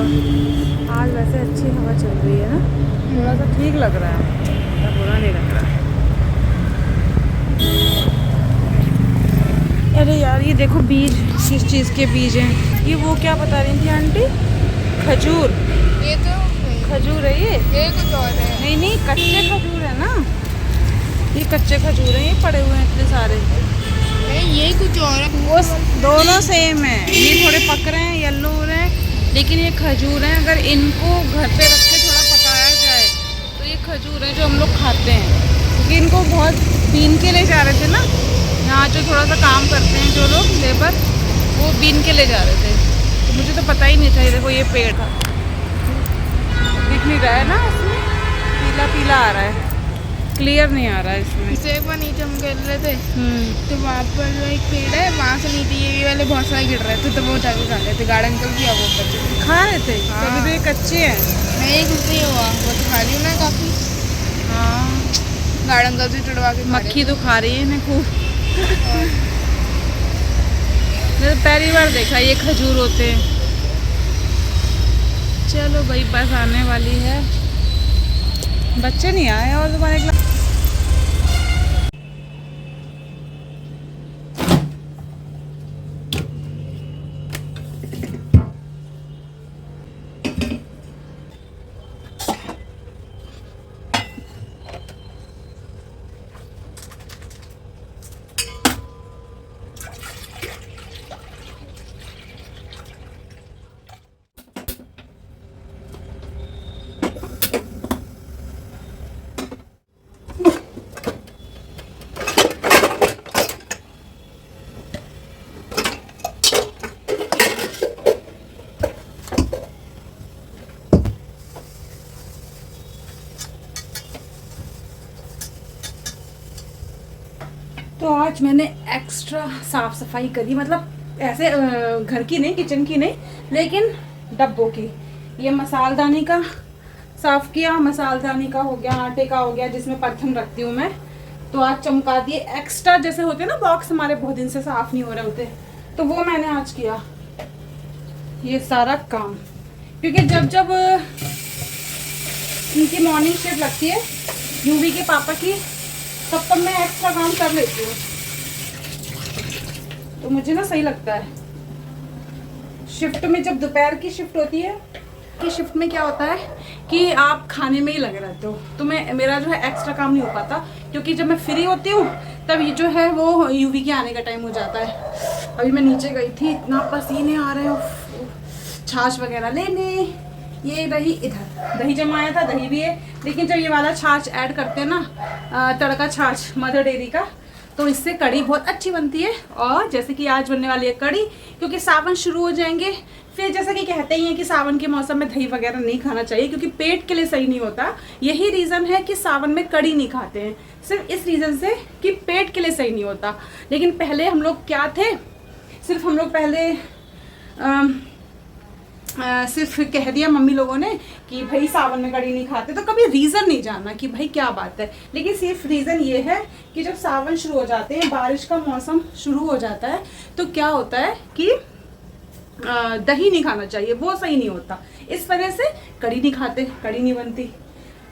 ऊपर। आज वैसे अच्छी हवा चल रही है ना, थोड़ा सा ठीक लग रहा है, इतना बुरा नहीं लग रहा है। अरे यार ये देखो बीज, किस चीज़ के बीज हैं ये, वो क्या बता रही थी आंटी? खजूर। ये तो खजूर है ये कुछ और है। नहीं नहीं, कच्चे खजूर है ना, ये कच्चे खजूर हैं, ये पड़े हुए हैं इतने सारे। नहीं ये कुछ और है। वो दोनों सेम है, ये थोड़े पक रहे हैं, येलो हो रहे हैं, लेकिन ये खजूर हैं। अगर इनको घर पे रख के थोड़ा पकाया जाए तो ये खजूर हैं जो हम लोग खाते हैं। क्योंकि इनको बहुत बीन के ले जा रहे थे ना, यहाँ जो थोड़ा सा काम करते हैं जो लोग लेबर, वो बीन के ले जा रहे थे, तो मुझे तो पता ही नहीं था। ये देखो ये पेड़ था, दिख नहीं रहा है ना, इसमें पीला पीला आ रहा है, क्लियर नहीं आ रहा है इसमें। इसे एक बार नीचे हम खेल रहे थे तो वहाँ पर जो एक पेड़ है, वहाँ से नीचे ये वाले बहुत सारे गिर रहे थे, तो वो उठा के खा रहे थे। गार्डन अंकल किया वो बच्चे खा रहे थे। हाँ। तो अभी तो ये कच्चे हैं। नहीं कुछ नहीं हुआ, वो तो खा रही हूँ ना काफ़ी। हाँ, गार्डन अंकल से चढ़वा के मक्खी तो खा रही है इन्हें खूब। मैंने तो पहली बार देखा ये खजूर होते हैं। चलो भाई बस आने वाली है, बच्चे नहीं आए और तुम्हारे क्लास। तो आज मैंने एक्स्ट्रा साफ सफाई करी, मतलब ऐसे घर की नहीं, किचन की नहीं, लेकिन डब्बों की। ये मसालदानी का साफ किया, मसालदानी का हो गया, आटे का हो गया, जिसमें परथन रखती हूँ मैं, तो आज चमका दिए। एक्स्ट्रा जैसे होते हैं ना बॉक्स, हमारे बहुत दिन से साफ नहीं हो रहे होते, तो वो मैंने आज किया ये सारा काम। क्योंकि जब जब इनकी मॉर्निंग शिफ्ट लगती है यूवी के पापा की, तब मैं एक्स्ट्रा काम कर लेती हूँ, तो मुझे ना सही लगता है। शिफ्ट में जब दोपहर की शिफ्ट होती है, कि शिफ्ट में क्या होता है कि आप खाने में ही लगे रहते हो, तो मेरा जो है एक्स्ट्रा काम नहीं हो पाता। क्योंकि जब मैं फ्री होती हूँ तब ये जो है वो यूवी के आने का टाइम हो जाता है। अभी मैं नीचे गई थी, इतना पसीने आ रहे हो, छाछ वगैरह लेने। ये रही इधर, दही जमाया था, दही भी है, लेकिन जब ये वाला छाछ ऐड करते हैं ना, तड़का छाछ मदर डेयरी का, तो इससे कड़ी बहुत अच्छी बनती है। और जैसे कि आज बनने वाली है कड़ी, क्योंकि सावन शुरू हो जाएंगे, फिर जैसा कि कहते ही हैं कि सावन के मौसम में दही वगैरह नहीं खाना चाहिए, क्योंकि पेट के लिए सही नहीं होता। यही रीज़न है कि सावन में कड़ी नहीं खाते हैं, सिर्फ इस रीज़न से कि पेट के लिए सही नहीं होता। लेकिन पहले हम लोग क्या थे, सिर्फ हम लोग पहले सिर्फ कह दिया मम्मी लोगों ने कि भाई सावन में कड़ी नहीं खाते, तो कभी रीज़न नहीं जानना कि भाई क्या बात है। लेकिन सिर्फ रीज़न ये है कि जब सावन शुरू हो जाते हैं, बारिश का मौसम शुरू हो जाता है, तो क्या होता है कि दही नहीं खाना चाहिए, वो सही नहीं होता। इस वजह से कड़ी नहीं खाते, कड़ी नहीं बनती।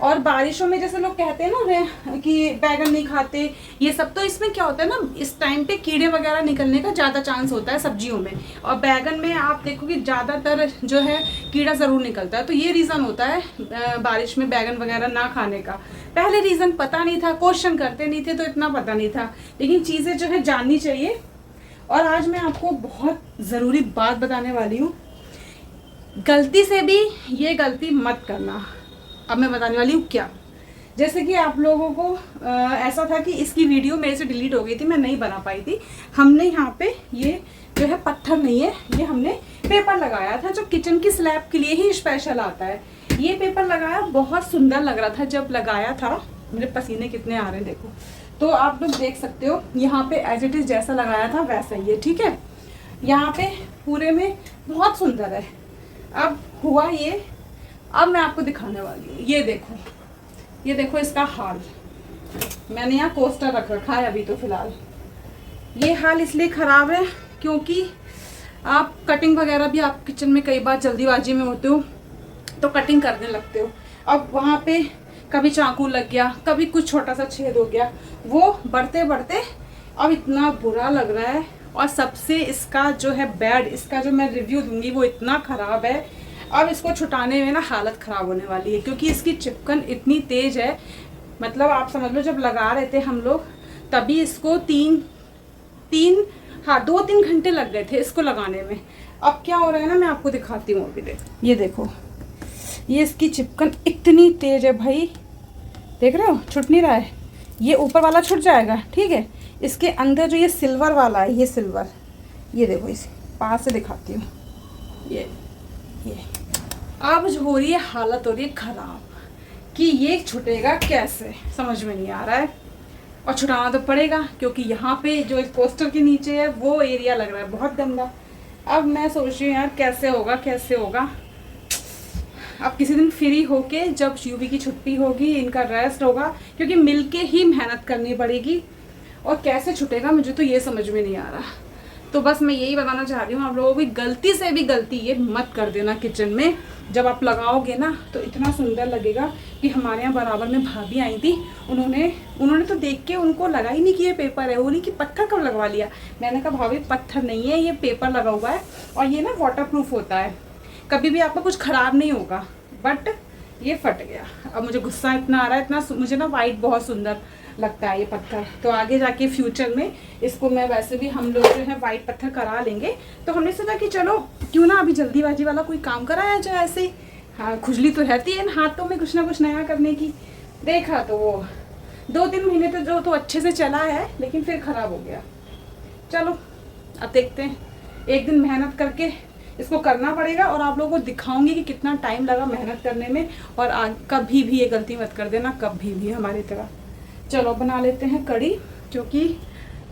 और बारिशों में जैसे लोग कहते हैं ना कि बैगन नहीं खाते, ये सब, तो इसमें क्या होता है ना, इस टाइम पे कीड़े वगैरह निकलने का ज़्यादा चांस होता है सब्जियों में। और बैगन में आप देखो कि ज़्यादातर जो है कीड़ा ज़रूर निकलता है, तो ये रीज़न होता है बारिश में बैगन वगैरह ना खाने का। पहले रीज़न पता नहीं था, क्वेश्चन करते नहीं थे, तो इतना पता नहीं था, लेकिन चीज़ें जो है जाननी चाहिए। और आज मैं आपको बहुत ज़रूरी बात बताने वाली हूँ, गलती से भी ये गलती मत करना। अब मैं बताने वाली हूँ क्या। जैसे कि आप लोगों को ऐसा था कि इसकी वीडियो मेरे से डिलीट हो गई थी, मैं नहीं बना पाई थी। हमने यहाँ पे ये जो है पत्थर नहीं है, ये हमने पेपर लगाया था, जो किचन की स्लैब के लिए ही स्पेशल आता है। ये पेपर लगाया, बहुत सुंदर लग रहा था जब लगाया था। मेरे पसीने कितने आ रहे हैं देखो, तो आप लोग देख सकते हो। यहाँ पे एज इट इज़ जैसा लगाया था वैसा ही है, ठीक है। यहाँ पे पूरे में बहुत सुंदर है। अब हुआ ये, अब मैं आपको दिखाने वाली हूँ। ये देखो, ये देखो इसका हाल। मैंने यहाँ कोस्टर रख रखा है अभी तो फिलहाल। ये हाल इसलिए ख़राब है क्योंकि आप कटिंग वगैरह भी आप किचन में कई बार जल्दीबाजी में होते हो तो कटिंग करने लगते हो। अब वहाँ पे कभी चाकू लग गया, कभी कुछ छोटा सा छेद हो गया, वो बढ़ते बढ़ते अब इतना बुरा लग रहा है। और सबसे इसका जो है बैड, इसका जो मैं रिव्यू दूंगी वो इतना ख़राब है। अब इसको छुटाने में ना हालत ख़राब होने वाली है, क्योंकि इसकी चिपकन इतनी तेज़ है। मतलब आप समझ लो, जब लगा रहे थे हम लोग तभी इसको 2-3 घंटे लग गए थे इसको लगाने में। अब क्या हो रहा है ना, मैं आपको दिखाती हूँ। अभी ये देखो, ये इसकी चिपकन इतनी तेज़ है भाई, देख रहे हो, छुट नहीं रहा है। ये ऊपर वाला छुट जाएगा, ठीक है। इसके अंदर जो ये सिल्वर वाला है, ये सिल्वर, ये देखो, इसे पास से दिखाती हूँ। ये अब जो हो रही है हालत हो रही है ख़राब कि ये छुटेगा कैसे, समझ में नहीं आ रहा है। और छुटाना तो पड़ेगा, क्योंकि यहाँ पे जो इस पोस्टर के नीचे है वो एरिया लग रहा है बहुत गंदा। अब मैं सोच रही हूँ यार कैसे होगा कैसे होगा। अब किसी दिन फ्री होके, जब यूवी की छुट्टी होगी, इनका रेस्ट होगा, क्योंकि मिलके ही मेहनत करनी पड़ेगी। और कैसे छुटेगा मुझे तो ये समझ में नहीं आ रहा। तो बस मैं यही बताना चाह रही हूँ, आप लोगों को गलती से भी गलती ये मत कर देना किचन में। जब आप लगाओगे ना तो इतना सुंदर लगेगा कि हमारे यहाँ बराबर में भाभी आई थी, उन्होंने तो देख के उनको लगा ही नहीं कि ये पेपर है। वो नहीं कि पत्थर कब लगवा लिया। मैंने कहा भाभी पत्थर नहीं है, ये पेपर लगा हुआ है और ये ना वाटरप्रूफ होता है, कभी भी आपका कुछ ख़राब नहीं होगा। बट ये फट गया। अब मुझे गुस्सा इतना आ रहा है, इतना मुझे ना वाइट बहुत सुंदर लगता है ये पत्थर। तो आगे जाके फ्यूचर में इसको मैं, वैसे भी हम लोग जो है वाइट पत्थर करा लेंगे, तो हमने सोचा कि चलो क्यों ना अभी जल्दीबाजी वाला कोई काम कराया जाए ऐसे ही। हाँ, खुजली तो रहती है इन हाथों में कुछ ना कुछ नया करने की। देखा तो वो 2-3 महीने तो अच्छे से चला है, लेकिन फिर ख़राब हो गया। चलो अब देखते हैं, एक दिन मेहनत करके इसको करना पड़ेगा और आप लोगों को दिखाऊंगी कि कितना टाइम लगा मेहनत करने में। और कभी भी ये गलती मत कर देना, कभी भी हमारी तरह। चलो बना लेते हैं कड़ी, क्योंकि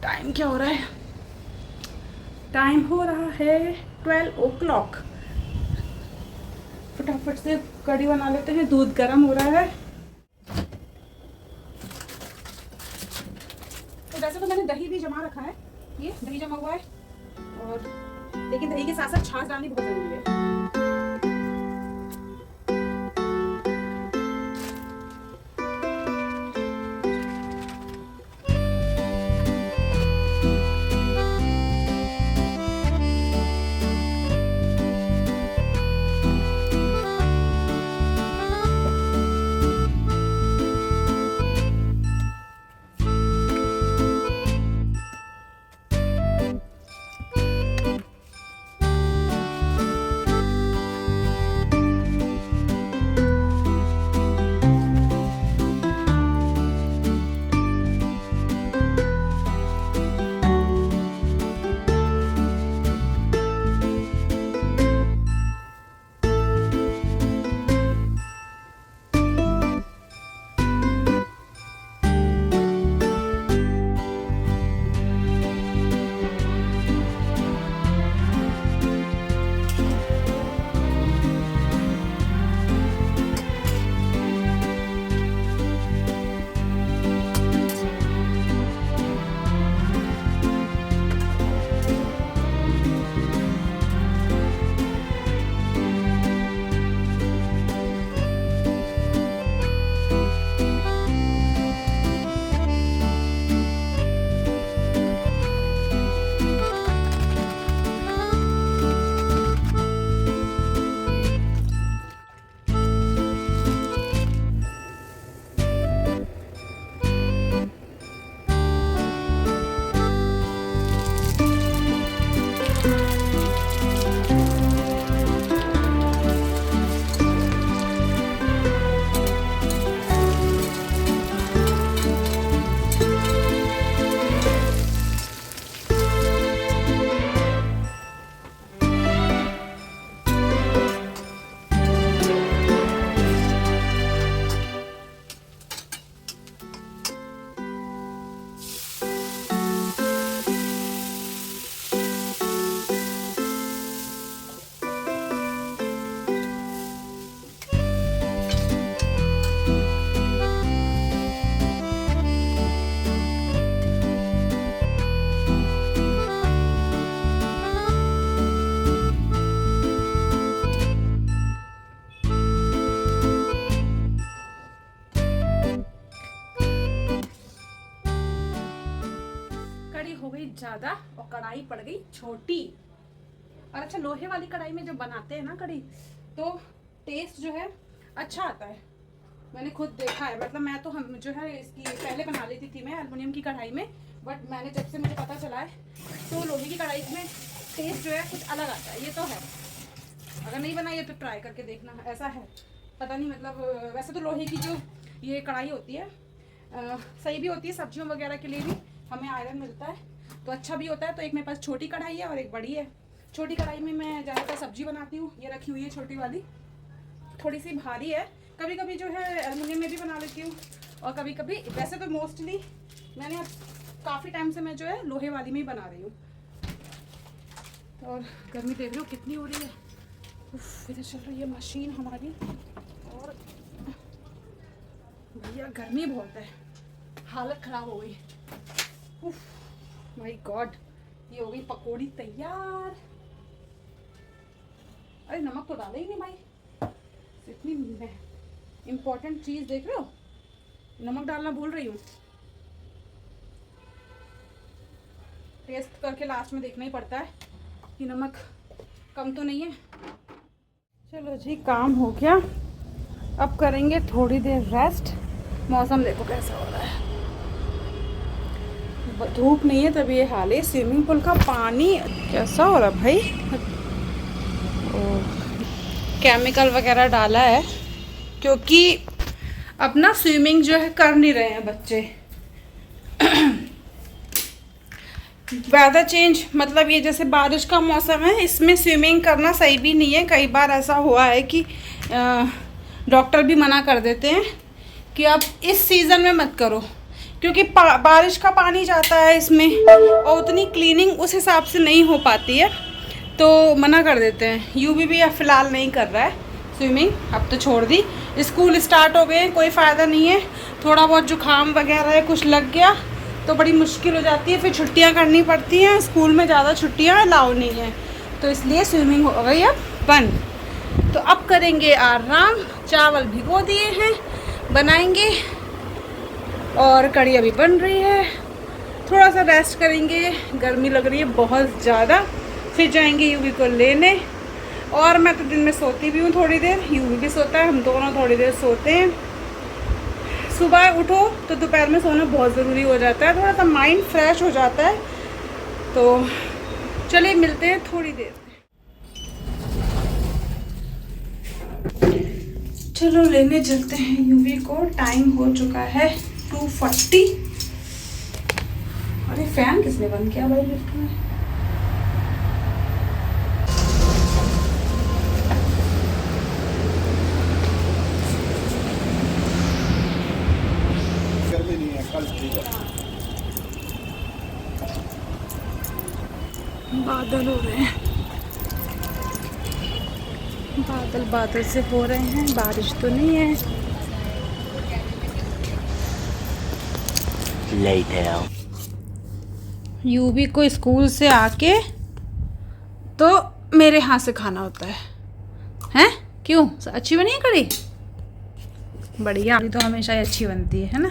टाइम क्या हो रहा है, टाइम हो रहा है 12 o'clock। फटाफट से कड़ी बना लेते हैं, दूध गर्म हो रहा है। तो वैसे तो मैंने दही भी जमा रखा है, ये दही जमा हुआ है, और लेकिन दही के साथ साथ छाछ डालनी बहुत जरूरी है। कढ़ी हो गई ज़्यादा और कढ़ाई पड़ गई छोटी। और अच्छा, लोहे वाली कढ़ाई में जब बनाते हैं ना कढ़ी तो टेस्ट जो है अच्छा आता है। मैंने खुद देखा है, मतलब मैं तो हम जो है इसकी पहले बना लेती थी मैं एल्युमिनियम की कढ़ाई में, बट मैंने जब से मुझे पता चला है तो लोहे की कढ़ाई में टेस्ट जो है कुछ अलग आता है। ये तो है, अगर नहीं बनाई है तो ट्राई करके देखना, ऐसा है। पता नहीं, मतलब वैसे तो लोहे की जो ये कढ़ाई होती है सही भी होती है, सब्जियों वगैरह के लिए भी हमें आयरन मिलता है तो अच्छा भी होता है। तो एक मेरे पास छोटी कढ़ाई है और एक बड़ी है। छोटी कढ़ाई में मैं ज़्यादातर सब्जी बनाती हूँ, ये रखी हुई है छोटी वाली, थोड़ी सी भारी है। कभी कभी जो है एल्युमिनियम में भी बना लेती हूँ और कभी कभी, वैसे तो मोस्टली मैंने काफ़ी टाइम से मैं जो है लोहे वाली में ही बना रही हूँ। और गर्मी देख रहे हो कितनी हो रही है। उफ, इधर चल रही है मशीन हमारी और भैया गर्मी बहुत है, हालत ख़राब हो गई। उफ माय गॉड, ये हो गई पकौड़ी तैयार। अरे नमक तो डाला ही नहीं भाई, इतनी इम्पोर्टेंट चीज़ देख रहे हो, नमक डालना भूल रही हूँ। टेस्ट करके लास्ट में देखना ही पड़ता है कि नमक कम तो नहीं है। चलो जी, काम हो गया, अब करेंगे थोड़ी देर रेस्ट। मौसम देखो कैसा हो रहा है, धूप नहीं है तभी ये हाल है। स्विमिंग पूल का पानी कैसा हो रहा है भाई, केमिकल वगैरह डाला है क्योंकि अपना स्विमिंग जो है कर नहीं रहे हैं बच्चे। वेदर चेंज, मतलब ये जैसे बारिश का मौसम है, इसमें स्विमिंग करना सही भी नहीं है। कई बार ऐसा हुआ है कि डॉक्टर भी मना कर देते हैं कि आप इस सीज़न में मत करो क्योंकि बारिश का पानी जाता है इसमें और उतनी क्लीनिंग उस हिसाब से नहीं हो पाती है, तो मना कर देते हैं। यूवी भी अब फ़िलहाल नहीं कर रहा है स्विमिंग, अब तो छोड़ दी। स्कूल स्टार्ट हो गए, कोई फ़ायदा नहीं है। थोड़ा बहुत जुकाम वगैरह है, कुछ लग गया तो बड़ी मुश्किल हो जाती है, फिर छुट्टियां करनी पड़ती हैं। स्कूल में ज़्यादा छुट्टियां अलाउ नहीं है, तो इसलिए स्विमिंग हो गई अब बंद। तो अब करेंगे आराम, चावल भिगो दिए हैं, बनाएंगे और कढ़ी अभी बन रही है। थोड़ा सा रेस्ट करेंगे, गर्मी लग रही है बहुत ज़्यादा। फिर जाएंगे यूवी को लेने, और मैं तो दिन में सोती भी हूँ थोड़ी देर, यूवी भी सोता है, हम दोनों थोड़ी देर सोते हैं। सुबह उठो तो दोपहर में सोना बहुत ज़रूरी हो जाता है, थोड़ा सा माइंड फ्रेश हो जाता है। तो चलिए मिलते हैं थोड़ी देर में। चलो लेने चलते हैं यूवी को, टाइम हो चुका है 2:40। अरे फैन किसने बंद किया भाई लिफ्ट में? बादल हो रहे हैं, बादल बादल से हो रहे हैं, बारिश तो नहीं है। यूवी को स्कूल से आके तो मेरे हाथ से खाना होता है, हैं? क्यों, अच्छी बनी है कढ़ी? बढ़िया, कढ़ी तो हमेशा ही अच्छी बनती है ना?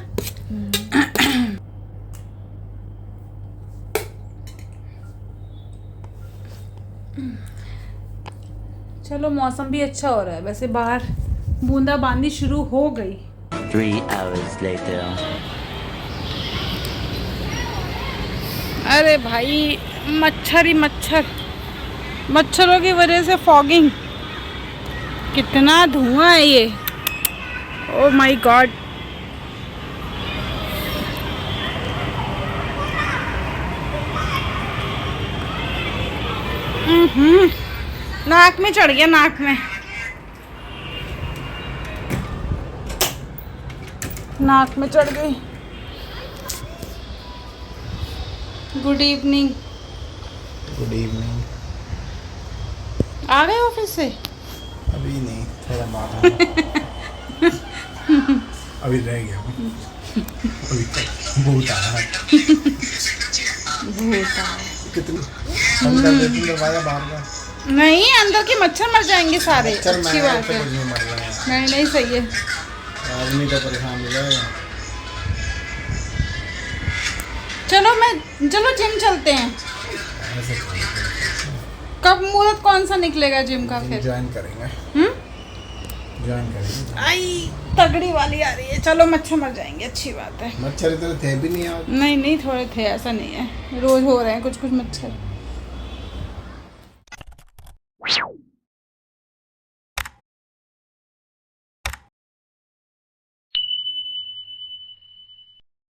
चलो मौसम भी अच्छा हो रहा है, वैसे बाहर बूंदाबांदी शुरू हो गई। 3 hours later. अरे भाई मच्छर ही मच्छर, मच्छरों की वजह से फॉगिंग, कितना धुआं है ये, ओ माय गॉड। नाक में चढ़ गया, नाक में, नाक में चढ़ गई। Good evening. Good evening. आ गए ऑफिस से? अभी नहीं, थोड़ा बाद अभी रह गया, अभी तक भूत आया कितनी अंदर बाहर का नहीं, अंदर के मच्छर मर जाएंगे सारे। अच्छी बात है, नहीं नहीं सही है, आदमी तो परेशान हो जाएगा। चलो जिम चलते हैं। ऐसे कब मुहूर्त कौन सा निकलेगा जिम का फिर? ज्वाइन करेंगे, ज्वाइन करेंगे। आई तगड़ी वाली आ रही है। चलो मच्छर मर जाएंगे, अच्छी बात है। मच्छर इतने थे भी नहीं आज। नहीं थोड़े थे, ऐसा नहीं है, रोज हो रहे हैं कुछ मच्छर।